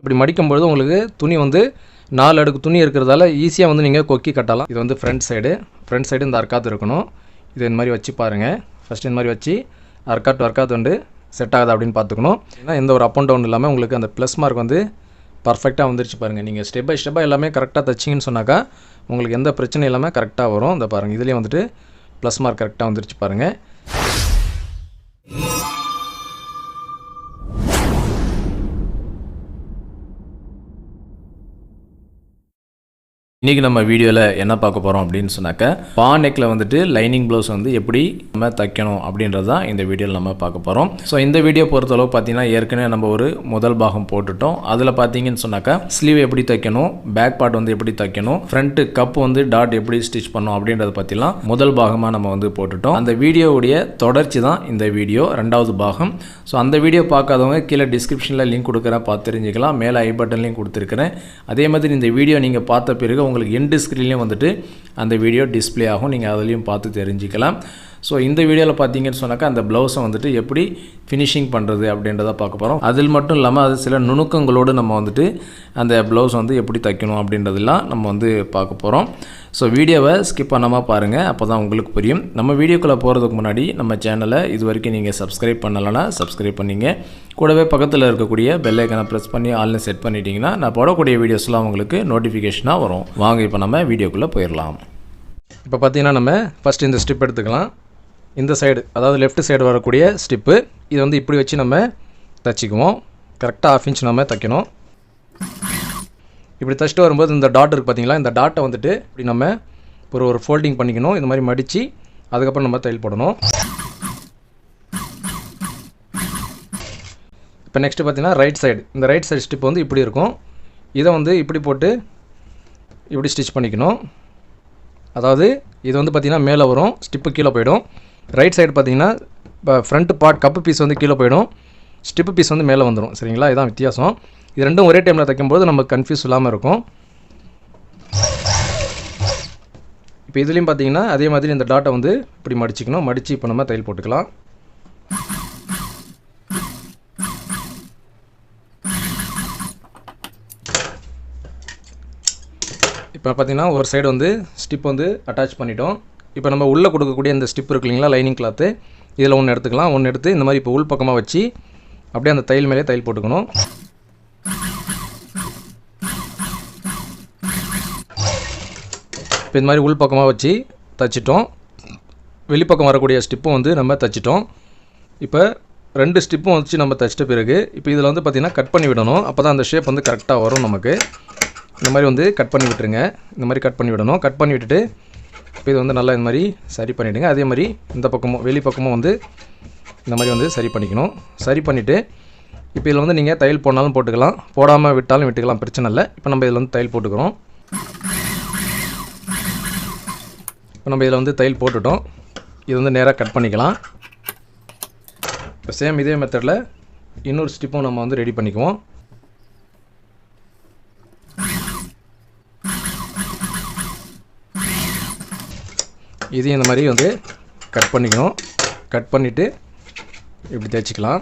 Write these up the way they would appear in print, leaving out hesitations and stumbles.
இப்படி மடிக்கும்போது உங்களுக்கு துணி வந்து 4 அடுக்கு துணி இருக்கிறதால ஈஸியாக வந்து நீங்கள் கொக்கி கட்டலாம். இது வந்து ஃப்ரண்ட் சைடு இந்த அர்க்காத்து இருக்கணும். இது இந்த மாதிரி வச்சு பாருங்கள். ஃபஸ்ட்டு இந்த மாதிரி வச்சு அர்க்காத்து வந்து செட் ஆகுது அப்படின்னு பார்த்துக்கணும். ஏன்னா எந்த ஒரு அப் அண்ட் டவுன் இல்லாமல் உங்களுக்கு அந்த ப்ளஸ் மார்க் வந்து பர்ஃபெக்டாக வந்துருச்சு பாருங்கள். நீங்கள் ஸ்டெப் பை ஸ்டெப்பாக எல்லாமே கரெக்டாக தைச்சிங்கன்னு சொன்னாக்கா உங்களுக்கு எந்த பிரச்சனையும் இல்லாமல் கரெக்டாக வரும். இந்த பாருங்கள், இதுலேயும் வந்துட்டு ப்ளஸ் மார்க் கரெக்டாக வந்துருச்சு பாருங்கள். இன்றைக்கி நம்ம வீடியோவில் என்ன பார்க்க போகிறோம் அப்படின்னு சொன்னாக்க, பா நெக்கில் வந்துட்டு லைனிங் ப்ளவுஸ் வந்து எப்படி நம்ம தைக்கணும் அப்படின்றது தான் இந்த வீடியோவில் நம்ம பார்க்க போகிறோம். ஸோ இந்த வீடியோ பொறுத்தளவு பார்த்தீங்கன்னா ஏற்கனவே நம்ம ஒரு முதல் பாகம் போட்டுட்டோம். அதில் பார்த்தீங்கன்னு சொன்னாக்கா ஸ்லீவ் எப்படி தைக்கணும், பேக் பார்ட் வந்து எப்படி தைக்கணும், ஃப்ரண்ட்டு கப் வந்து டாட் எப்படி ஸ்டிச் பண்ணணும் அப்படின்றத பற்றிலாம் முதல் பாகமாக நம்ம வந்து போட்டுட்டோம். அந்த வீடியோவுடைய தொடர்ச்சி தான் இந்த வீடியோ, 2வது பாகம். ஸோ அந்த வீடியோ பார்க்காதவங்க கீழே டிஸ்கிரிப்ஷனில் லிங்க் கொடுக்குறேன், பார்த்து தெரிஞ்சுக்கலாம். மேலே ஐ பட்டன்லையும் கொடுத்துருக்கிறேன். அதே மாதிரி இந்த வீடியோ நீங்கள் பார்த்த பிறகு உங்களுக்கு எண்டு ஸ்க்ரீன்லேயும் வந்துட்டு அந்த வீடியோ டிஸ்பிளே ஆகும், நீங்கள் அதுலேயும் பார்த்து தெரிஞ்சுக்கலாம். ஸோ இந்த வீடியோவில் பார்த்தீங்கன்னு சொன்னாக்கா அந்த ப்ளவுஸை வந்துட்டு எப்படி ஃபினிஷிங் பண்ணுறது அப்படின்றத பார்க்க போகிறோம். அதில் மட்டும் இல்லாமல் அது சில நுணுக்கங்களோடு நம்ம வந்துட்டு அந்த ப்ளவுஸ் வந்து எப்படி தைக்கணும் அப்படின்றதெல்லாம் நம்ம வந்து பார்க்க போகிறோம். ஸோ வீடியோவை ஸ்கிப் பண்ணாமல் பாருங்கள், அப்போ தான் உங்களுக்கு புரியும். நம்ம வீடியோக்குள்ளே போகிறதுக்கு முன்னாடி நம்ம சேனலை இது வரைக்கும் நீங்கள் சப்ஸ்கிரைப் பண்ணலைன்னா சப்ஸ்கிரைப் பண்ணிங்க. கூடவே பக்கத்தில் இருக்கக்கூடிய பெல் ஐக்கனை ப்ரெஸ் பண்ணி ஆல்னு செட் பண்ணிட்டீங்கன்னா நான் போடக்கூடிய வீடியோஸ்லாம் உங்களுக்கு நோட்டிஃபிகேஷனாக வரும். வாங்க இப்போ நம்ம வீடியோக்குள்ளே போயிடலாம். இப்போ பார்த்தீங்கன்னா நம்ம ஃபஸ்ட்டு இந்த ஸ்டிப் எடுத்துக்கலாம். இந்த சைடு, அதாவது லெஃப்ட் சைடு வரக்கூடிய ஸ்டிப்பு, இது வந்து இப்படி வச்சு நம்ம தைச்சிக்குவோம். கரெக்டாக 1/2 இன்ச் நம்ம தைக்கணும். இப்படி தைச்சிட்டு வரும்போது இந்த டாட் இருக்குது பார்த்தீங்களா, இந்த டாட்டை வந்துட்டு இப்படி நம்ம ஒரு ஃபோல்டிங் பண்ணிக்கணும். இந்த மாதிரி மடித்து அதுக்கப்புறம் நம்ம தையல் போடணும். இப்போ நெக்ஸ்ட்டு பார்த்தீங்கன்னா ரைட் சைடு, இந்த ரைட் சைடு ஸ்டிப் வந்து இப்படி இருக்கும். இதை வந்து இப்படி போட்டு இப்படி ஸ்டிச் பண்ணிக்கணும். அதாவது இது வந்து பார்த்திங்கன்னா மேலே வரும், ஸ்டிப்பு கீழே போயிடும். ரைட் சைடு பார்த்திங்கன்னா இப்போ ஃப்ரண்ட் பார்ட் கப்பு பீஸ் வந்து கீழே போயிடும், ஸ்டிப்பு பீஸ் வந்து மேலே வந்துடும். சரிங்களா, இதுதான் வித்தியாசம். இது ரெண்டும் ஒரே டைமில் தைக்கும்போது நமக்கு கன்ஃபியூஸ் இல்லாமல் இருக்கும். இப்போ இதுலேயும் பார்த்திங்கன்னா அதே மாதிரி இந்த டாட்டை வந்து இப்படி மடிச்சிக்கணும். மடித்து இப்போ நம்ம தையல் போட்டுக்கலாம். இப்போ பார்த்திங்கன்னா ஒரு சைடு வந்து ஸ்டிப் வந்து அட்டாச் பண்ணிட்டோம். இப்போ நம்ம உள்ளே கொடுக்கக்கூடிய இந்த ஸ்டிப் இருக்கு இல்லைங்களா, லைனிங் கிளாத்து, இதில் ஒன்று எடுத்துக்கலாம். ஒன்று எடுத்து இந்த மாதிரி இப்போ உள் பக்கமாக வச்சு அப்படியே அந்த தையல் மேலே தையல் போட்டுக்கணும். இப்போ இந்த மாதிரி உள் பக்கமாக வச்சு தைச்சிட்டோம். வெளிப்பக்கம் வரக்கூடிய ஸ்டிப்பும் வந்து நம்ம தைச்சிட்டோம். இப்போ 2 ஸ்டிப்பும் வச்சு நம்ம தைச்சிட்ட பிறகு இப்போ இதில் வந்து பார்த்திங்கன்னா கட் பண்ணி விடணும். அப்போ தான் அந்த ஷேப் வந்து கரெக்டாக வரும் நமக்கு. இந்த மாதிரி வந்து கட் பண்ணி விட்டுருங்க. இந்த மாதிரி கட் பண்ணி விடணும். கட் பண்ணி விட்டுட்டு இப்போ இது வந்து நல்லா இந்த மாதிரி சரி பண்ணிவிடுங்க. அதே மாதிரி இந்த பக்கமும் வெளி பக்கமும் வந்து இந்த மாதிரி வந்து சரி பண்ணிக்கணும். சரி பண்ணிவிட்டு இப்போ இதில் வந்து நீங்கள் தையல் போடனாலும் போட்டுக்கலாம், போடாமல் விட்டாலும் விட்டுக்கலாம், பிரச்சனை இல்லை. இப்போ நம்ம இதில் வந்து தையல் போட்டுக்கிறோம். இப்போ நம்ம இதில் வந்து தையல் போட்டுட்டோம். இது வந்து நேராக கட் பண்ணிக்கலாம். இப்போ சேம் இதே மெத்தடில் இன்னொரு ஸ்டிப்பும் நம்ம வந்து ரெடி பண்ணிக்குவோம். இதையும் இந்த மாதிரி வந்து கட் பண்ணிக்கணும். கட் பண்ணிவிட்டு இப்படி தைச்சிக்கலாம்.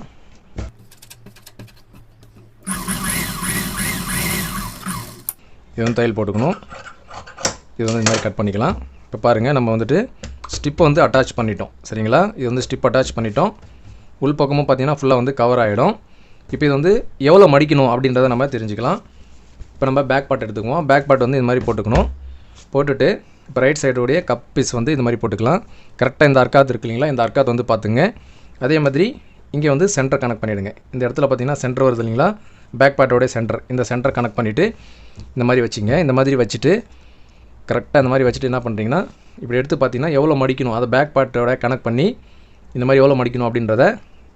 இது வந்து தையல் போட்டுக்கணும். இது வந்து இந்த மாதிரி கட் பண்ணிக்கலாம். இப்போ பாருங்கள், நம்ம வந்துட்டு ஸ்டிப்பை வந்து அட்டாச் பண்ணிட்டோம். சரிங்களா, இது வந்து ஸ்டிப் அட்டாச் பண்ணிட்டோம். உள் பக்கமும் பார்த்திங்கன்னா ஃபுல்லாக வந்து கவர் ஆகிடும். இப்போ இது வந்து எவ்வளோ மடிக்கணும் அப்படின்றத நம்ம தெரிஞ்சுக்கலாம். இப்போ நம்ம பேக் பார்ட் எடுத்துக்குவோம். பேக் பார்ட் வந்து இந்த மாதிரி போட்டுக்கணும். போட்டுட்டு இப்போ ரைட் சைடுடைய கப் பீஸ் வந்து இது மாதிரி போட்டுக்கலாம். கரெக்டாக இந்த அர்க்காத்து இருக்கு இல்லைங்களா, இந்த அர்க்காத்து வந்து பார்த்துங்க. அதே மாதிரி இங்கே வந்து சென்டர் கனெக்ட் பண்ணிவிடுங்க. இந்த இடத்துல பார்த்திங்கன்னா சென்டர் வருது இல்லைங்களா, பேக் பார்ட்டோடைய சென்டர், இந்த சென்டர் கனெக்ட் பண்ணிவிட்டு இந்த மாதிரி வச்சுங்க. இந்த மாதிரி வச்சுட்டு கரெக்டாக இந்த மாதிரி வச்சுட்டு என்ன பண்ணுறீங்கன்னா, இப்படி எடுத்து பார்த்திங்கன்னா எவ்வளோ மடிக்கணும் அதை பேக் பார்ட்டோட கனெக்ட் பண்ணி இந்த மாதிரி எவ்வளோ மடிக்கணும் அப்படின்றத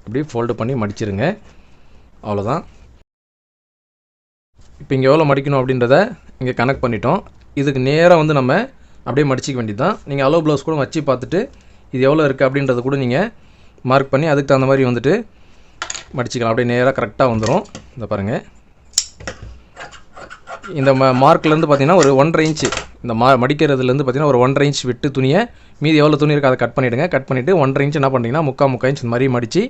இப்படி ஃபோல்டு பண்ணி மடிச்சிருங்க. அவ்வளோதான். இப்போ இங்கே எவ்வளோ மடிக்கணும் அப்படின்றத இங்கே கனெக்ட் பண்ணிட்டோம். இதுக்கு நேராக வந்து நம்ம அப்படியே மடிச்சிக்க வேண்டியது தான். நீங்கள் அலோ ப்ளவுஸ் கூட வச்சு பார்த்துட்டு இது எவ்வளோ இருக்குது அப்படின்றத கூட நீங்கள் மார்க் பண்ணி அதுக்கு தகுந்த மாதிரி வந்துட்டு மடிச்சிக்கலாம். அப்படியே நேராக கரெக்டாக வந்துடும். இந்த பாருங்கள், இந்த மார்க்லேருந்து பார்த்திங்கன்னா ஒரு 1.5 இன்ச்சு, இந்த மடிக்கிறதுலேருந்து பார்த்திங்கன்னா ஒரு 1.5 இன்ச் விட்டு துணியை, மீதி எவ்வளோ துணி இருக்குது அதை கட் பண்ணிவிடுங்க. கட் பண்ணிவிட்டு 1.5 இன்ச் என்ன பண்ணுறீங்கன்னா 3/4 இன்ச் இந்த மாதிரி மடித்து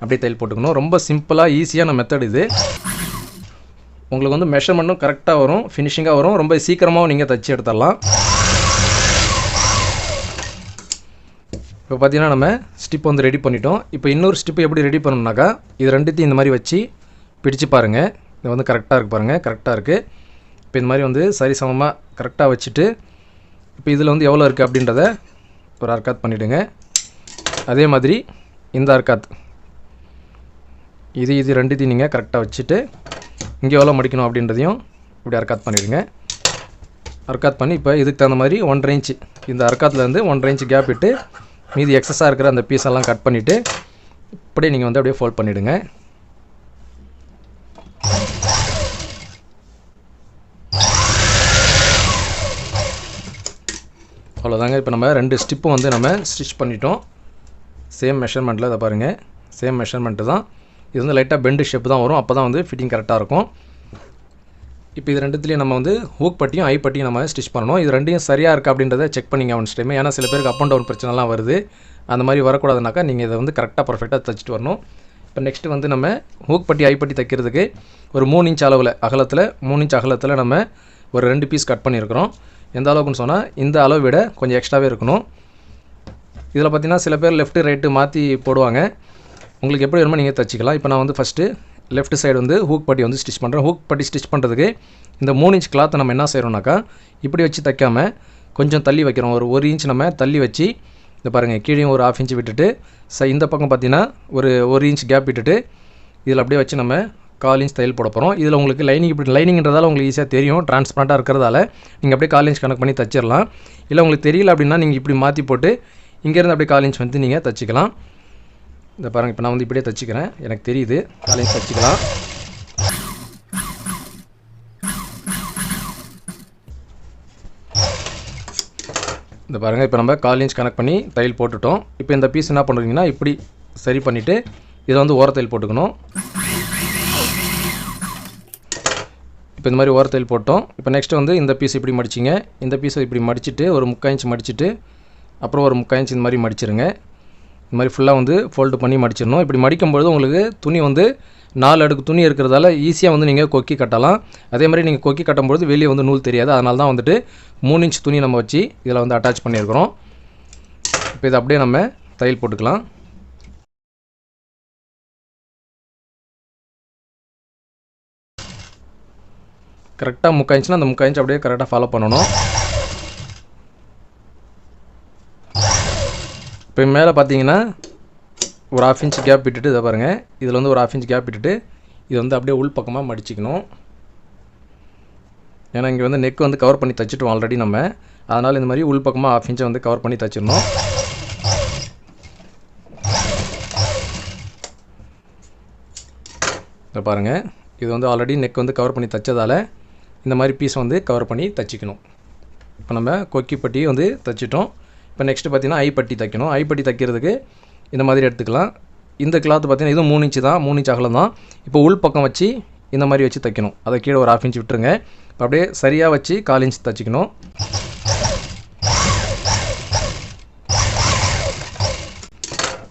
அப்படியே தையல் போட்டுக்கணும். ரொம்ப சிம்பிளாக ஈஸியான மெத்தட் இது. உங்களுக்கு வந்து மெஷர்மெண்ட்டும் கரெக்டாக வரும், ஃபினிஷிங்காக வரும், ரொம்ப சீக்கிரமாகவும் நீங்கள் தச்சு எடுத்துடலாம். இப்போ பார்த்தீங்கன்னா நம்ம ஸ்டிப் வந்து ரெடி பண்ணிட்டோம். இப்போ இன்னொரு ஸ்டிப்பு எப்படி ரெடி பண்ணணும்னாக்கா, இது ரெண்டுத்தையும் இந்த மாதிரி வச்சு பிடிச்சு பாருங்கள். இது வந்து கரெக்டாக இருக்குது பாருங்கள், கரெக்டாக இருக்குது. இப்போ இந்த மாதிரி வந்து சரிசமமாக கரெக்டாக வச்சுட்டு இப்போ இதில் வந்து எவ்வளோ இருக்குது அப்படின்றத ஒரு அர்க்காத் பண்ணிவிடுங்க. அதே மாதிரி இந்த அர்க்காத் இது ரெண்டுத்தையும் நீங்கள் கரெக்டாக வச்சுட்டு இங்கே எவ்வளோ மடிக்கணும் அப்படின்றதையும் இப்படி அர்க்காத் பண்ணிவிடுங்க. அர்க்காத் பண்ணி இப்போ இதுக்கு தகுந்த மாதிரி 1.5 இன்ச்சு இந்த அர்க்காத்துலேருந்து 1.5 இன்ச்சு கேப் விட்டு மீதி எக்ஸஸாக இருக்கிற அந்த பீஸெல்லாம் கட் பண்ணிவிட்டு இப்படியே நீங்கள் வந்து அப்படியே ஃபோல்ட் பண்ணிவிடுங்க. அவ்வளோதாங்க. இப்போ நம்ம 2 ஸ்டிப்பும் வந்து நம்ம ஸ்டிச் பண்ணிட்டோம். சேம் மெஷர்மெண்ட்டில் இதை பாருங்கள், சேம் மெஷர்மெண்ட்டு தான். இது வந்து லைட்டாக பெண்டு ஷேப் தான் வரும், அப்போ தான் வந்து ஃபிட்டிங் கரெக்டாக இருக்கும். இப்போ இது ரெண்டுத்துலேயும் நம்ம வந்து ஹூக் பட்டியும் ஐ பட்டியும் நம்ம ஸ்டிச் பண்ணணும். இது ரெண்டையும் சரியாக இருக்கா அப்படின்றத செக் பண்ணிங்க ஒன்ஸ் டைம். ஏன்னா சில பேருக்கு அப் அண்ட் டவுன் பிரச்சனைலாம் வருது, அந்த மாதிரி வரக்கூடாதுனாக்கா நீங்கள் இதை வந்து கரெக்டாக பர்ஃபெக்டாக தைச்சிட்டு வரணும். இப்போ நெக்ஸ்ட்டு வந்து நம்ம ஹூக் பட்டி ஐ பட்டி தைக்கிறதுக்கு ஒரு 3 இன்ச் அளவில் அகலத்தில் 3 இன்ச் அகலத்தில் நம்ம ஒரு 2 பீஸ் கட் பண்ணியிருக்கிறோம். எந்த அளவுக்குன்னு சொன்னால் இந்த அளவை விட கொஞ்சம் எக்ஸ்ட்ராவே இருக்கணும். இதில் பார்த்தீங்கன்னா சில பேர் லெஃப்ட்டு ரைட்டு மாற்றி போடுவாங்க, உங்களுக்கு எப்படி வேணுமோ நீங்கள் தைச்சிக்கலாம். இப்போ நான் வந்து ஃபஸ்ட்டு லெஃப்ட் சைடு வந்து ஹூக் பட்டி வந்து ஸ்டிச் பண்ணுறேன். ஹூக் பட்டி ஸ்டிச் பண்ணுறதுக்கு இந்த 3 இன்ச் கிளாத்தை நம்ம என்ன செய்கிறோம்னாக்கா இப்படி வச்சு தைக்காமல் கொஞ்சம் தள்ளி வைக்கிறோம். ஒரு 1 இன்ச் நம்ம தள்ளி வச்சு இந்த பாருங்கள், கீழே ஒரு 1/2 இன்ச் விட்டுட்டு இந்த பக்கம் பார்த்தீங்கன்னா ஒரு 1 இன்ச் கேப் விட்டுட்டு இதில் அப்படியே வச்சு நம்ம 1/4 இன்ச் தையல் போட போகிறோம். இதில் உங்களுக்கு லைனிங் இப்படி லைனிங்கிறதால உங்களுக்கு ஈஸியாக தெரியும், டிரான்ஸ்பரண்ட்டாக இருக்கிறதால நீங்கள் அப்படியே 1/4 இன்ச் கணக்கு பண்ணி தச்சிடலாம். இல்லை உங்களுக்கு தெரியல அப்படின்னா நீங்கள் இப்படி மாற்றி போட்டு இங்கேருந்து அப்படியே 1/4 இன்ச் வந்து நீங்கள் தச்சிக்கலாம். இந்த பாருங்கள், இப்போ நான் வந்து இப்படியே தச்சிக்கிறேன், எனக்கு தெரியுது, 1/4 இன்ச் தச்சிக்கலாம். இந்த பாருங்கள், இப்போ நம்ம 1/4 இன்ச் கனெக்ட் பண்ணி தையல் போட்டுட்டோம். இப்போ இந்த பீஸ் என்ன பண்ணுறீங்கன்னா இப்படி சரி பண்ணிவிட்டு இதை வந்து ஓரத்தையல் போட்டுக்கணும். இப்போ இந்த மாதிரி ஓரத்தையல் போட்டோம். இப்போ நெக்ஸ்ட்டு வந்து இந்த பீஸ் இப்படி மடிச்சிங்க, இந்த பீஸை இப்படி மடிச்சுட்டு ஒரு 3/4 இன்ச் மடிச்சுட்டு அப்புறம் ஒரு 3/4 இன்ச் இந்த மாதிரி மடிச்சிருங்க. இந்த மாதிரி ஃபுல்லாக வந்து ஃபோல்டு பண்ணி மடிச்சிடணும். இப்படி மடிக்கும்பொழுது உங்களுக்கு துணி வந்து 4 அடுக்கு துணி இருக்கிறதால ஈஸியாக வந்து நீங்கள் கொக்கி கட்டலாம். அதே மாதிரி நீங்கள் கொக்கி கட்டும்பொழுது வெளியே வந்து நூல் தெரியாது. அதனால தான் வந்துட்டு 3 இன்ச் துணி நம்ம வச்சு இதில் வந்து அட்டாச் பண்ணியிருக்கிறோம். இப்போ இதை அப்படியே நம்ம தையல் போட்டுக்கலாம். கரெக்டாக 3/4 இன்ச்னா அந்த 3/4 இன்ச் அப்படியே கரெக்டாக ஃபாலோ பண்ணணும். இப்போ மேலே பார்த்தீங்கன்னா ஒரு 1/2 இன்ச் கேப் விட்டுட்டு இதை பாருங்கள், இதில் வந்து ஒரு 1/2 இன்ச் கேப் விட்டுட்டு இது வந்து அப்படியே உள் பக்கமாக மடிச்சிக்கணும். ஏன்னா இங்கே வந்து நெக் வந்து கவர் பண்ணி தைச்சிட்டோம் ஆல்ரெடி நம்ம, அதனால் இந்த மாதிரி உள் பக்கமாக 1/2 இன்ச்சை வந்து கவர் பண்ணி தைச்சிடணும். இதை பாருங்கள், இது வந்து ஆல்ரெடி நெக் வந்து கவர் பண்ணி தைச்சதால் இந்த மாதிரி பீஸ் வந்து கவர் பண்ணி தைச்சிக்கணும். இப்போ நம்ம கொக்கி பட்டி வந்து தைச்சிட்டோம். இப்போ நெக்ஸ்ட்டு பார்த்திங்கன்னா ஐ பட்டி தைக்கணும். ஐ பட்டி தைக்கிறதுக்கு இந்த மாதிரி எடுத்துக்கலாம். இந்த கிளாத் பார்த்திங்கன்னா இதுவும் 3 இன்ச்சு தான், 3 இன்ச் அகலம் தான். இப்போ உள் பக்கம் வச்சு இந்த மாதிரி வச்சு தைக்கணும். அதை கீழே ஒரு 1/2 இன்ச் விட்டுருங்க. இப்போ அப்படியே சரியாக வச்சு 1/4 இன்ச் தைச்சிக்கணும்.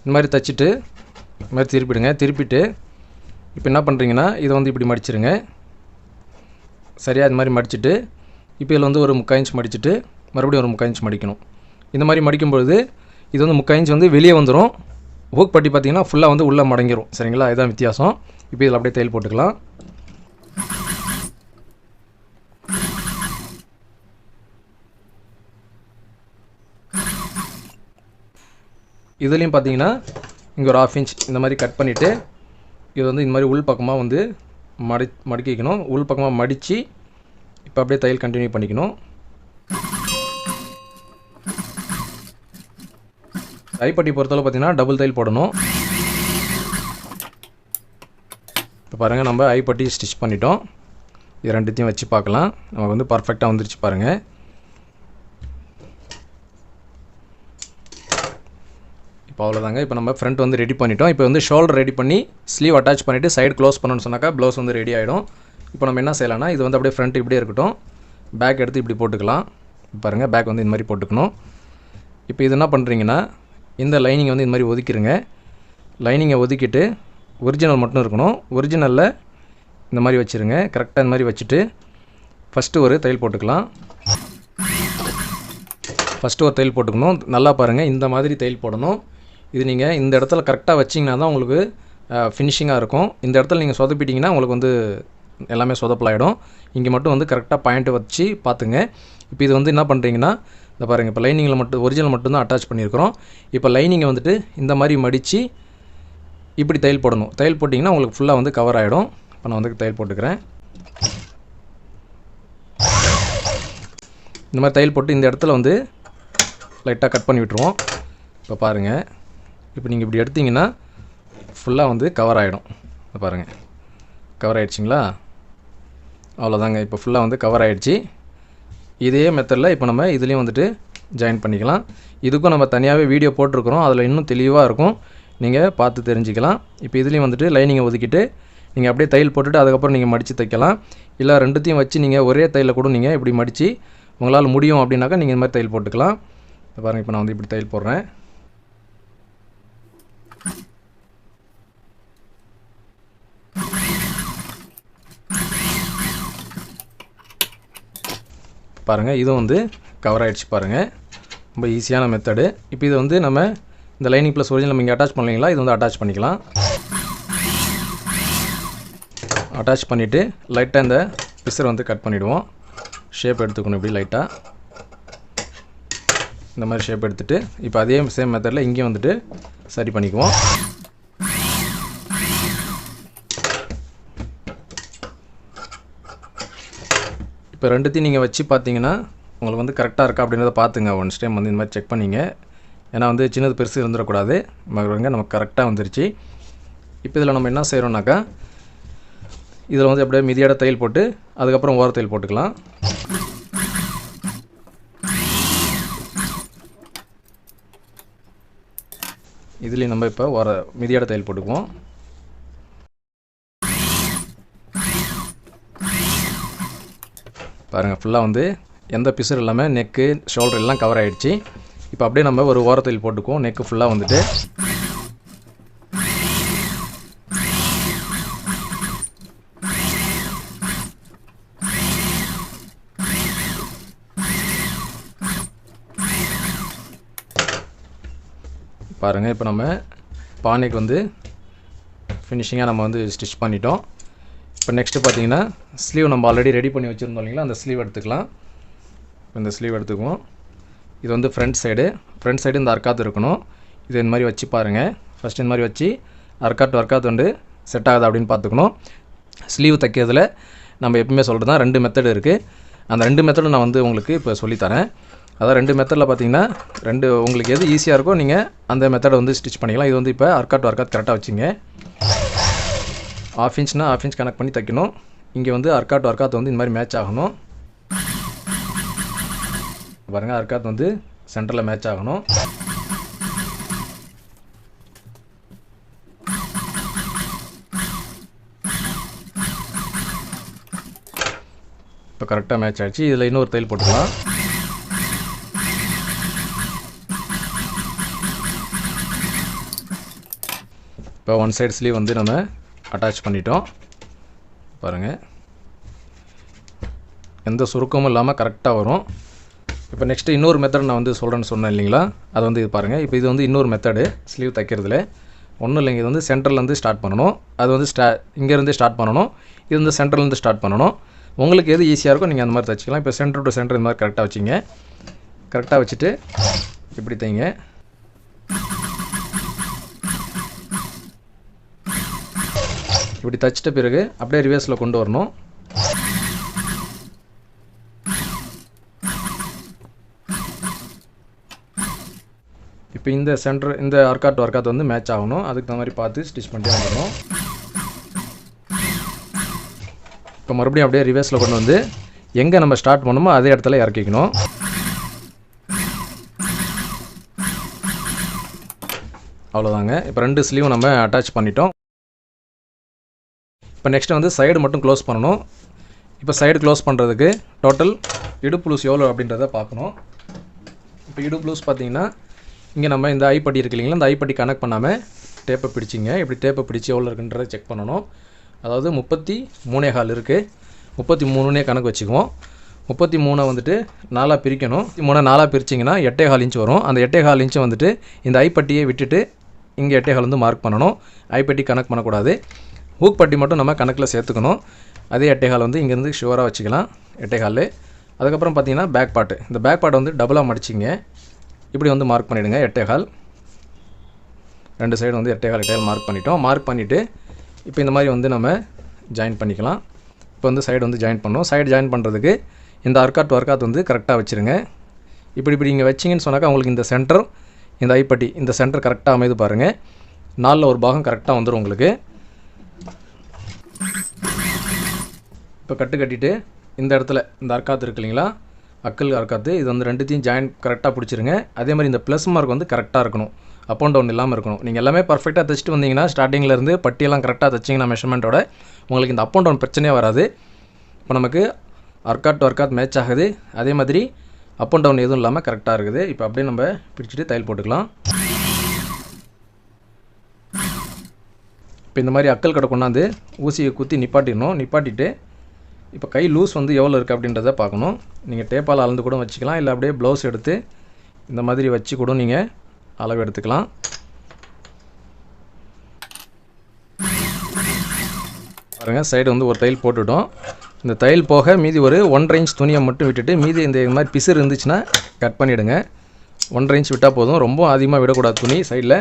இந்த மாதிரி தைச்சிட்டு இந்த மாதிரி திருப்பிடுங்க. திருப்பிட்டு இப்போ என்ன பண்ணுறீங்கன்னா இதை வந்து இப்படி மடிச்சிருங்க. சரியாக இந்த மாதிரி மடிச்சுட்டு இப்போ இதில் வந்து ஒரு 3/4 இன்ச் மடிச்சுட்டு மறுபடியும் ஒரு 3/4 இன்ச் மடிக்கணும். இந்த மாதிரி மடிக்கும்பொழுது இது வந்து 3/4 இன்ச் வந்து வெளியே வந்துடும். ஹூக் பட்டி பார்த்திங்கன்னா ஃபுல்லாக வந்து உள்ளே மடங்கிடும். சரிங்களா, இதுதான் வித்தியாசம். இப்போ இதில் அப்படியே தையல் போட்டுக்கலாம். இதுலேயும் பார்த்தீங்கன்னா இங்கே ஒரு 1/2 இன்ச் இந்த மாதிரி கட் பண்ணிவிட்டு இது வந்து இந்த மாதிரி உள் பக்கமாக வந்து மடிக்கணும். உள் பக்கமாக மடித்து இப்போ அப்படியே தையல் கண்டினியூ பண்ணிக்கணும். ஐப்பட்டி பொறுத்தளவு பார்த்தீங்கன்னா டபுள் தையல் போடணும். இப்போ பாருங்கள், நம்ம ஐப்பட்டி ஸ்டிச் பண்ணிட்டோம். இது ரெண்டுத்தையும் வச்சு பார்க்கலாம். நமக்கு வந்து பர்ஃபெக்டாக வந்துருச்சு பாருங்கள். இப்போ அவ்வளோதாங்க. இப்போ நம்ம ஃப்ரண்ட் வந்து ரெடி பண்ணிட்டோம். இப்போ வந்து ஷோல்டர் ரெடி பண்ணி ஸ்லீவ் அட்டாச் பண்ணிவிட்டு சைடு க்ளோஸ் பண்ணணும்னு சொன்னாக்கா ப்ளவுஸ் வந்து ரெடி ஆகிடும். இப்போ நம்ம என்ன செய்யலாம்னா இது வந்து அப்படியே ஃப்ரண்ட் இப்படியே இருக்கட்டும். பேக் எடுத்து இப்படி போட்டுக்கலாம். பாருங்கள், பேக் வந்து இந்த மாதிரி போட்டுக்கணும். இப்போ இது என்ன பண்ணுறீங்கன்னா இந்த லைனிங்கை வந்து இந்த மாதிரி ஒதுக்கிடுங்க. லைனிங்கை ஒதுக்கிட்டு ஒரிஜினல் மட்டும் இருக்கணும். ஒரிஜினலில் இந்த மாதிரி வச்சுருங்க. கரெக்டாக இந்த மாதிரி வச்சுட்டு ஃபஸ்ட்டு ஒரு தையல் போட்டுக்கலாம். ஃபஸ்ட்டு ஒரு தையல் போட்டுக்கணும். நல்லா பாருங்கள், இந்த மாதிரி தையல் போடணும். இது நீங்கள் இந்த இடத்துல கரெக்டாக வச்சிங்கன்னா தான் உங்களுக்கு ஃபினிஷிங்காக இருக்கும். இந்த இடத்துல நீங்கள் சொதப்பிட்டிங்கன்னா உங்களுக்கு வந்து எல்லாமே சொதப்பலாயிடும். இங்கே மட்டும் வந்து கரெக்டாக பாயிண்ட்டு வச்சு பார்த்துங்க. இப்போ இது வந்து என்ன பண்ணுறீங்கன்னா, இந்த பாருங்கள், இப்போ லைனிங்கில் மட்டும் ஒரிஜினல் மட்டும்தான் அட்டாச் பண்ணியிருக்கிறோம். இப்போ லைனிங்கை வந்துட்டு இந்த மாதிரி மடித்து இப்படி தையல் போடணும். தையல் போட்டிங்கன்னா உங்களுக்கு ஃபுல்லாக வந்து கவர் ஆகிடும். இப்போ நான் வந்து தையல் போட்டுக்கிறேன். இந்த மாதிரி தையல் போட்டு இந்த இடத்துல வந்து லைட்டாக கட் பண்ணி விட்டுருவோம். இப்போ பாருங்கள், இப்போ நீங்கள் இப்படி எடுத்திங்கன்னா ஃபுல்லாக வந்து கவர் ஆகிடும். இப்போ பாருங்கள், கவர் ஆகிடுச்சிங்களா? அவ்வளோதாங்க. இப்போ ஃபுல்லாக வந்து கவர் ஆகிடுச்சி. இதே மெத்தடில் இப்போ நம்ம இதுலேயும் வந்துட்டு ஜாயின் பண்ணிக்கலாம். இதுக்கும் நம்ம தனியாகவே வீடியோ போட்டிருக்கிறோம். அதில் இன்னும் தெளிவாக இருக்கும், நீங்கள் பார்த்து தெரிஞ்சுக்கலாம். இப்போ இதுலேயும் வந்துட்டு லைனிங்கை ஒதுக்கிட்டு நீங்கள் அப்படியே தையல் போட்டுட்டு அதுக்கப்புறம் நீங்கள் மடித்து தைக்கலாம். இல்லை ரெண்டுத்தையும் வச்சு நீங்கள் ஒரே தையலில் கூட நீங்கள் இப்படி மடித்து உங்களால் முடியும் அப்படின்னாக்கா நீங்கள் இந்த மாதிரி தையல் போட்டுக்கலாம். பாருங்கள், இப்போ நான் வந்து இப்படி தையல் போடுறேன். பாருங்கள், இதுவும் வந்து கவர் ஆகிடுச்சு. பாருங்கள், ரொம்ப ஈஸியான மெத்தடு. இப்போ இது வந்து நம்ம இந்த லைனிங் ப்ளஸ் ஒரிஜினல் நம்ம இங்கே அட்டாச் பண்ணலைங்களா, இது வந்து அட்டாச் பண்ணிக்கலாம். அட்டாச் பண்ணிவிட்டு லைட்டாக இந்த பிசரை வந்து கட் பண்ணிவிடுவோம். ஷேப் எடுத்துக்கணும் இப்படி லைட்டாக இந்த மாதிரி ஷேப் எடுத்துகிட்டு இப்போ அதே சேம் மெத்தடில் இங்கேயும் வந்துட்டு சரி பண்ணிக்குவோம். இப்போ ரெண்டுத்தையும் நீங்கள் வச்சு பார்த்தீங்கன்னா உங்களுக்கு வந்து கரெக்டாக இருக்கா அப்படின்றத பார்த்துங்க. ஒன்ஸ் டைம் வந்து இந்த மாதிரி செக் பண்ணிங்க. ஏன்னா வந்து சின்னது பெருசு இருந்துடக்கூடாது. நமக்கு கரெக்டாக வந்துருச்சு. இப்போ இதில் நம்ம என்ன செய்கிறோம்னாக்கா, இதில் வந்து அப்படியே மிதியோட தையல் போட்டு அதுக்கப்புறம் ஓர தையல் போட்டுக்கலாம். இதுலேயும் நம்ம இப்போ மிதியோட தையல் போட்டுக்குவோம். பாருங்கள், ஃபுல்லாக வந்து எந்த பிசர் இல்லாமல் நெக்கு ஷோல்டர் எல்லாம் கவர் ஆகிடுச்சு. இப்போ அப்படியே நம்ம ஒரு ஓரத்தையில் போட்டுக்குவோம். நெக்கு ஃபுல்லாக வந்துட்டு பாருங்கள். இப்போ நம்ம பானைக்கு வந்து ஃபினிஷிங்காக நம்ம வந்து ஸ்டிச் பண்ணிட்டோம். இப்போ நெக்ஸ்ட்டு பார்த்தீங்கன்னா ஸ்லீவ் நம்ம ஆல்ரெடி ரெடி பண்ணி வச்சுருந்தோம் இல்லைங்களா, அந்த ஸ்லீவ் எடுத்துக்கலாம். இந்த ஸ்லீவ் எடுத்துக்குவோம். இது வந்து ஃப்ரண்ட் சைடு இந்த அர்க்காத்து இருக்கணும். இது இந்த மாதிரி வச்சு பாருங்கள். ஃபஸ்ட்டு இந்த மாதிரி வச்சு அர்க்காத்து வந்து செட் ஆகுது அப்படின்னு பார்த்துக்கணும். ஸ்லீவ் தைக்கிறதுல நம்ம எப்பவுமே சொல்கிறது தான் 2 மெத்தட் இருக்குது. அந்த 2 மெத்தடும் நான் வந்து உங்களுக்கு இப்போ சொல்லித்தரேன். அதான் 2 மெத்தடில் பார்த்தீங்கன்னா உங்களுக்கு எது ஈஸியாக இருக்கோ நீங்கள் அந்த மெத்தடை வந்து ஸ்டிச் பண்ணிக்கலாம். இது வந்து இப்போ அர்க்காத் கரெக்டாக வச்சுங்க. 1/2 இன்ச்னா 1/2 இன்ச் கனெக்ட் பண்ணி தைக்கணும். இங்கே வந்து அர்க்காத் வந்து இந்த மாதிரி மேட்ச் ஆகணும். பாருங்கள், அர்க்காத் வந்து சென்டரில் மேட்ச் ஆகணும். இப்போ கரெக்டாக மேட்ச் ஆகிடுச்சு. இதில் இன்னொரு தையல் போட்டுக்கலாம். இப்போ ஒன் சைடு ஸ்லீவ் வந்து நம்ம அட்டாச் பண்ணிட்டோம். பாருங்கள், எந்த சுருக்கமும் இல்லாமல் கரெக்டாக வரும். இப்போ நெக்ஸ்ட்டு இன்னொரு மெத்தட் நான் வந்து சொன்னேன் இல்லைங்களா, அது வந்து இது பாருங்கள். இப்போ இது வந்து இன்னொரு மெத்தடு ஸ்லீவ் தைக்கிறதுல ஒன்றும் இல்லைங்க. இது வந்து சென்டர்லேருந்து ஸ்டார்ட் பண்ணணும். அது வந்து இங்கேருந்து ஸ்டார்ட் பண்ணணும். இது வந்து சென்டர்லேருந்து ஸ்டார்ட் பண்ணணும். உங்களுக்கு எது ஈஸியாக இருக்கோ நீங்கள் அந்த மாதிரி தைச்சிக்கலாம். இப்போ சென்டர் டு சென்டர் இந்த மாதிரி கரெக்டாக வச்சிங்க. கரெக்டாக வச்சுட்டு இப்படி தைங்க. இப்படி தைச்சிட்ட பிறகு அப்படியே ரிவர்ஸில் கொண்டு வரணும். இப்போ இந்த அர்க்காத் வந்து மேட்ச் ஆகணும். அதுக்கு தகுந்த மாதிரி பார்த்து ஸ்டிச் பண்ணிட்டு வந்துடணும். இப்போ மறுபடியும் அப்படியே ரிவர்ஸில் கொண்டு வந்து எங்கே நம்ம ஸ்டார்ட் பண்ணணுமோ அதே இடத்துல இறக்கிக்கணும். அவ்வளோதாங்க. இப்போ 2 ஸ்லீவும் நம்ம அட்டாச் பண்ணிட்டோம். இப்போ நெக்ஸ்ட்டு வந்து சைடு மட்டும் க்ளோஸ் பண்ணணும். இப்போ சைடு க்ளோஸ் பண்ணுறதுக்கு டோட்டல் இடுப்பு லூஸ் எவ்வளோ அப்படின்றத பார்க்கணும். இப்போ இடுப்பு லூஸ் பார்த்தீங்கன்னா இங்கே நம்ம இந்த ஐப்பட்டி இருக்கு இல்லைங்களா, இந்த ஐப்பட்டி கனெக்ட் பண்ணாமல் டேப்பை பிடிச்சிங்க. இப்படி டேப்பை பிடிச்சி எவ்வளோ இருக்குன்றதை செக் பண்ணணும். அதாவது 33.25 இருக்குது. 33 கணக்கு வச்சுக்குவோம். 33 வந்துட்டு 4 பிரிக்கணும். 3 4 பிரிச்சிங்கன்னா 8.25 இன்ச் வரும். அந்த 8.25 இன்ச்சு வந்துட்டு இந்த ஐப்பட்டியை விட்டுட்டு இங்கே 8.25 வந்து மார்க் பண்ணணும். ஐப்பட்டி கணக்கு பண்ணக்கூடாது. ஹூக் பட்டி மட்டும் நம்ம கணக்கில் சேர்த்துக்கணும். அதே 8.25 வந்து இங்கேருந்து ஷுவராக வச்சுக்கலாம். 8.25. அதுக்கப்புறம் பார்த்தீங்கன்னா பேக் பார்ட்டு. இந்த பேக் பார்ட்டை வந்து டபுளாக மடிச்சிங்க. இப்படி வந்து மார்க் பண்ணிவிடுங்க. 8.25 2 சைடு வந்து 8.25 மார்க் பண்ணிட்டோம். மார்க் பண்ணிவிட்டு இப்போ இந்த மாதிரி வந்து நம்ம ஜாயின் பண்ணிக்கலாம். இப்போ வந்து சைடு வந்து ஜாயின் பண்ணோம். சைடு ஜாயின் பண்ணுறதுக்கு இந்த அர்க்காட் வர்க்காத் வந்து கரெக்டாக வச்சுருங்க. இப்படி இங்கே வச்சிங்கன்னு சொன்னாக்கா உங்களுக்கு இந்த சென்டர், இந்த ஐப்பட்டி, இந்த சென்டர் கரெக்டாக அமைது பாருங்கள். 4ல் ஒரு பாகம் கரெக்டாக வந்துடும் உங்களுக்கு. இப்போ கட்டிட்டு இந்த இடத்துல இந்த அர்க்காத்து இருக்கு இல்லைங்களா, அக்கல் அர்க்காத்து, இது வந்து ரெண்டுத்தையும் ஜாயின் கரெக்டாக பிடிச்சிருங்க. அதே மாதிரி இந்த ப்ளஸ் மார்க் வந்து கரெக்டாக இருக்கணும். அப் அண்ட் டவுன் இல்லாமல் இருக்கணும். நீங்கள் எல்லாமே பர்ஃபெக்டாக தைச்சிட்டு வந்தீங்கன்னா ஸ்டார்டிங்லேருந்து பட்டியெல்லாம் கரெக்டாக தைச்சிங்கன்னா மெஷர்மெண்ட்டோட உங்களுக்கு இந்த அப் அண்ட் டவுன் பிரச்சனையே வராது. இப்போ நமக்கு அர்க்காட் டு அர்க்காத் மேட்ச் ஆகுது. அதே மாதிரி அப் அண்ட் டவுன் எதுவும் இல்லாமல் கரெக்டாக இருக்குது. இப்போ அப்படியே நம்ம பிடிச்சிட்டு தையல் போட்டுக்கலாம். இப்போ இந்த மாதிரி அக்கல் கடை கொண்டாந்து ஊசியை குத்தி நிப்பாட்டிடணும். நிப்பாட்டிட்டு இப்போ கை லூஸ் வந்து எவ்வளோ இருக்குது அப்படின்றத பார்க்கணும். நீங்கள் டேப்பால் அளந்து கூட வச்சுக்கலாம். இல்லை அப்படியே ப்ளவுஸ் எடுத்து இந்த மாதிரி வச்சு கூட நீங்கள் அளவு எடுத்துக்கலாம். பாருங்கள், சைடு வந்து ஒரு தையல் போட்டுவிட்டோம். இந்த தையல் போக மீதி ஒரு 1.5 இன்ச் துணியை மட்டும் விட்டுட்டு மீதி இந்த மாதிரி பிசுறு இருந்துச்சுன்னா கட் பண்ணிவிடுங்க. 1.5 இன்ச் விட்டால் போதும். ரொம்ப அதிகமாக விடக்கூடாது துணி சைடில்.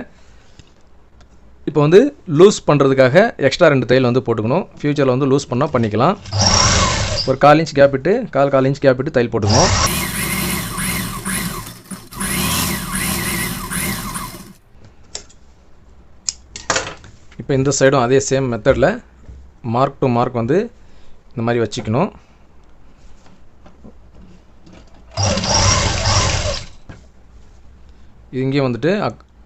இப்போ வந்து லூஸ் பண்ணுறதுக்காக எக்ஸ்ட்ரா 2 தையல் வந்து போட்டுக்கணும். ஃப்யூச்சரில் வந்து லூஸ் பண்ணால் பண்ணிக்கலாம். ஒரு 1/4 இன்ச் கேப் விட்டு 1/4 இன்ச் கேப் விட்டு தையல் போட்டுக்கணும். இப்போ இந்த சைடும் அதே சேம் மெத்தடில் மார்க் டு மார்க் வந்து இந்த மாதிரி வச்சுக்கணும். இங்கேயும் வந்துட்டு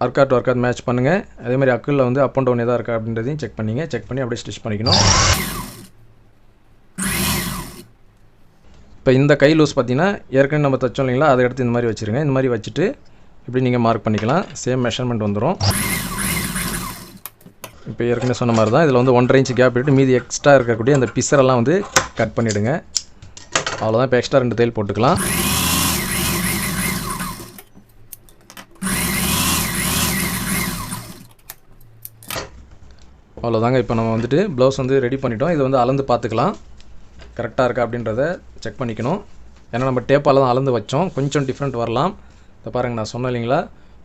அர்க்காட் வர்க்காத் மேட்ச் பண்ணுங்கள். அதே மாதிரி அக்கில் வந்து அப் அண்ட் டவுன் எதாக இருக்கா அப்படின்றதையும் செக் பண்ணிங்க. செக் பண்ணி அப்படியே ஸ்டிச் பண்ணிக்கணும். இப்போ இந்த கை லூஸ் பார்த்தீங்கன்னா ஏற்கனவே நம்ம தைச்சோம் இல்லைங்களா, அதை எடுத்து இந்த மாதிரி வச்சுருங்க. இந்த மாதிரி வச்சுட்டு இப்படி நீங்கள் மார்க் பண்ணிக்கலாம். சேம் மெஷர்மெண்ட் வந்துடும். இப்போ ஏற்கனவே சொன்ன மாதிரி தான் இதில் வந்து 1.5 இன்ச் கேப் விட்டு மீதி எக்ஸ்ட்ரா இருக்கக்கூடிய அந்த பிசரெல்லாம் வந்து கட் பண்ணிவிடுங்க. அவ்வளோதான். இப்போ எக்ஸ்ட்ரா 2 தையல் போட்டுக்கலாம். அவ்வளோதாங்க. இப்போ நம்ம வந்துட்டு ப்ளவுஸ் வந்து ரெடி பண்ணிட்டோம். இதை வந்து அளந்து பார்த்துக்கலாம், கரெக்டாக இருக்கா அப்படின்றத செக் பண்ணிக்கணும். ஏன்னா நம்ம டேப்பால் தான் அளந்து வச்சோம். கொஞ்சம் டிஃப்ரெண்ட் வரலாம். இதை பாருங்கள், நான் சொன்னேன் இல்லைங்களா,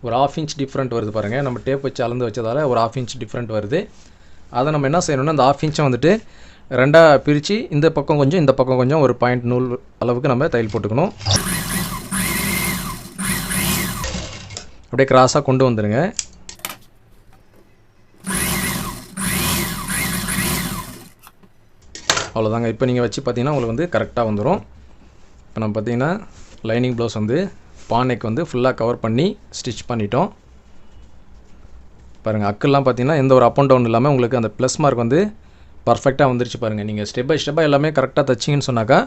ஒரு 1/2 இன்ச் டிஃப்ரெண்ட் வருது பாருங்கள். நம்ம டேப் வச்சு அளந்து வச்சதால் ஒரு 1/2 இன்ச் டிஃப்ரெண்ட் வருது. அதை நம்ம என்ன செய்யணும்னா அந்த 1/2 இன்ச்சை வந்துட்டு 2ஆக பிரித்து இந்த பக்கம் கொஞ்சம் இந்த பக்கம் கொஞ்சம் ஒரு பாயிண்ட் நூல் அளவுக்கு நம்ம தையல் போட்டுக்கணும். அப்படியே கிராஸாக கொண்டு வந்துடுங்க. அவ்வளோதாங்க. இப்போ நீங்கள் வச்சு பார்த்தீங்கன்னா உங்களுக்கு வந்து கரெக்டாக வந்துடும். இப்போ நம்ம பார்த்தீங்கன்னா லைனிங் ப்ளவுஸ் வந்து பானைக்கு வந்து ஃபுல்லாக கவர் பண்ணி ஸ்டிச் பண்ணிட்டோம். பாருங்கள், அக்கெல்லாம் பார்த்தீங்கன்னா எந்த ஒரு அப் அண்ட் டவுன் இல்லாமல் உங்களுக்கு அந்த ப்ளஸ் மார்க் வந்து பர்ஃபெக்டாக வந்துருச்சு பாருங்கள். நீங்கள் ஸ்டெப் பை ஸ்டெப்பாக எல்லாமே கரெக்டாக தைச்சிங்கன்னு சொன்னாக்கா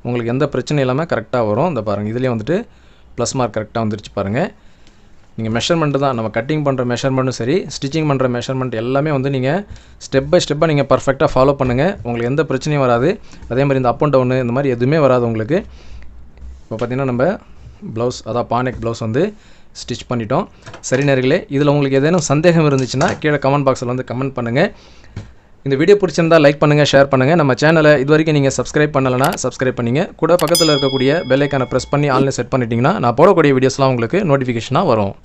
உங்களுக்கு எந்த பிரச்சனையும் இல்லாமல் கரெக்டாக வரும். இந்த பாருங்கள், இதுலேயே வந்துட்டு ப்ளஸ் மார்க் கரெக்டாக வந்துருச்சு பாருங்கள். நீங்கள் மெஷர்மெண்ட்டு தான், நம்ம கட்டிங் பண்ணுற மெஷர்மெண்ட்டும் சரி, ஸ்டிச்சிங் பண்ணுற மெஷர்மெண்ட் எல்லாமே வந்து நீங்கள் ஸ்டெப் பை ஸ்டெப்பாக நீங்கள் பர்ஃபெக்டாக ஃபாலோ பண்ணுங்கள். உங்களுக்கு எந்த பிரச்சனையும் வராது. அதே மாதிரி இந்த அப் அண்ட் டவுனு இந்த மாதிரி எதுவுமே வராது உங்களுக்கு. இப்போ பார்த்திங்கன்னா நம்ம ப்ளவுஸ், அதான் பானெக் ப்ளவுஸ் வந்து ஸ்டிச் பண்ணிட்டோம். சரி நேயர்களே, இதில் உங்களுக்கு ஏதேனும் சந்தேகம் இருந்துச்சுன்னா கீழே கமெண்ட் பாக்ஸில் வந்து கமெண்ட் பண்ணுங்கள். இந்த வீடியோ பிடிச்சிருந்தால் லைக் பண்ணுங்கள், ஷேர் பண்ணுங்கள். நம்ம சேனலை இது வரைக்கும் நீங்கள் சப்ஸ்கிரைப் பண்ணலைன்னா சப்ஸ்கிரைப் பண்ணிங்க. கூட பக்கத்தில் இருக்கக்கூடிய பெல் ஐக்கானை ப்ரெஸ் பண்ணி ஆன்லைன் செட் பண்ணிட்டீங்கன்னா நான் போடக்கூடிய வீடியோஸ்லாம் உங்களுக்கு நோட்டிஃபிகேஷனாக வரும்.